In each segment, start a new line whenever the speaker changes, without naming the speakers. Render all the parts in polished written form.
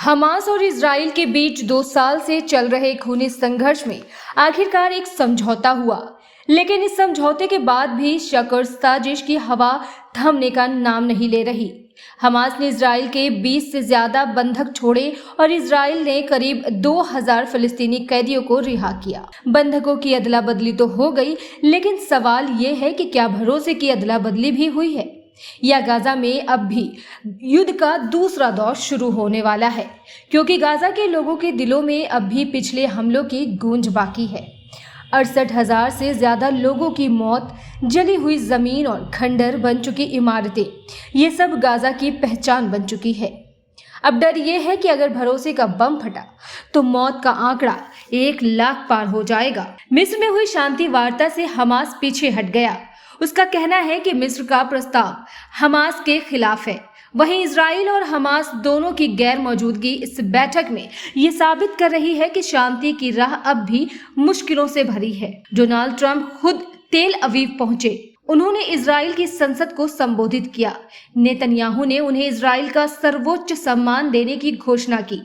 Hamas और Israel के बीच 2 साल से चल रहे खूनी संघर्ष में आखिरकार एक समझौता हुआ, लेकिन इस समझौते के बाद भी शक और साजिश की हवा थमने का नाम नहीं ले रही। हमास ने इजराइल के 20 से ज्यादा बंधक छोड़े और इजराइल ने करीब 2000 फिलिस्तीनी कैदियों को रिहा किया। बंधकों की अदला बदली तो हो गई, लेकिन सवाल ये है कि क्या भरोसे की अदला बदली भी हुई है, या गाजा में अब भी युद्ध का दूसरा दौर शुरू होने वाला है, क्योंकि गाजा के लोगों के दिलों में अब भी पिछले हमलों की गूंज बाकी है। 68,000 से ज्यादा लोगों की मौत, जली हुई जमीन और खंडर बन चुकी इमारतें, ये सब गाजा की पहचान बन चुकी है। अब डर ये है कि अगर भरोसे का बम फटा तो मौत का आंकड़ा 1 लाख पार हो जाएगा। मिस्र में हुई शांति वार्ता से हमास पीछे हट गया। उसका कहना है कि मिस्र का प्रस्ताव हमास के खिलाफ है। वहीं इजराइल और हमास दोनों की गैर मौजूदगी इस बैठक में ये साबित कर रही है कि शांति की राह अब भी मुश्किलों से भरी है। डोनाल्ड ट्रंप खुद तेल अवीव पहुंचे। उन्होंने इजराइल की संसद को संबोधित किया। नेतन्याहू ने उन्हें इजराइल का सर्वोच्च सम्मान देने की घोषणा की।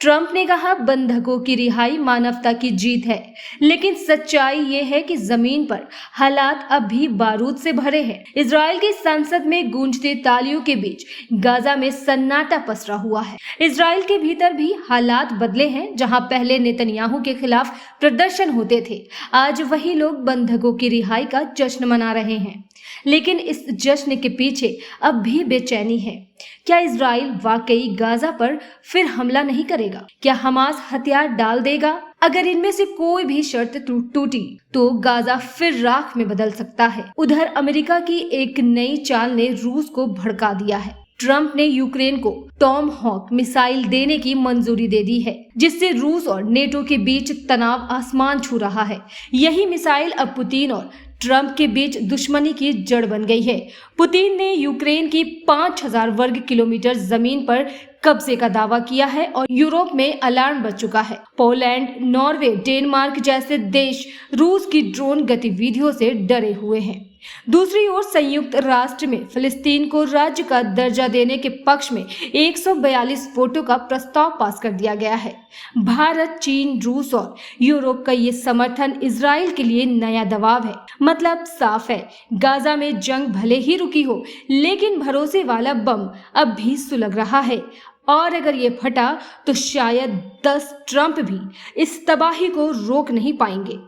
ट्रंप ने कहा, बंधकों की रिहाई मानवता की जीत है, लेकिन सच्चाई ये है कि जमीन पर हालात अब भी बारूद से भरे हैं। इजराइल की संसद में गूंजती तालियों के बीच गाजा में सन्नाटा पसरा हुआ है। इजराइल के भीतर भी हालात बदले हैं। जहां पहले नेतन्याहू के खिलाफ प्रदर्शन होते थे, आज वही लोग बंधकों की रिहाई का जश्न मना रहे हैं। लेकिन इस जश्न के पीछे अब भी बेचैनी है। क्या इजराइल वाकई गाजा पर फिर हमला नहीं करेगा? क्या हमास हथियार डाल देगा? अगर इनमें से कोई भी शर्त टूटी तो गाजा फिर राख में बदल सकता है। उधर अमेरिका की एक नई चाल ने रूस को भड़का दिया है। ट्रंप ने यूक्रेन को टॉम हॉक मिसाइल देने की मंजूरी दे दी है, जिससे रूस और नेटो के बीच तनाव आसमान छू रहा है। यही मिसाइल अब पुतिन और ट्रंप के बीच दुश्मनी की जड़ बन गई है। पुतिन ने यूक्रेन की 5000 वर्ग किलोमीटर जमीन पर कब्जे का दावा किया है और यूरोप में अलार्म बज चुका है। पोलैंड, नॉर्वे, डेनमार्क जैसे देश रूस की ड्रोन गतिविधियों से डरे हुए हैं। दूसरी ओर संयुक्त राष्ट्र में फिलिस्तीन को राज्य का दर्जा देने के पक्ष में 142 वोटों का प्रस्ताव पास कर दिया गया है। भारत, चीन, रूस और यूरोप का ये समर्थन इजराइल के लिए नया दबाव है। मतलब साफ है, गाजा में जंग भले ही रुकी हो, लेकिन भरोसे वाला बम अब भी सुलग रहा है। और अगर ये फटा तो शायद 10 ट्रंप भी इस तबाही को रोक नहीं पाएंगे।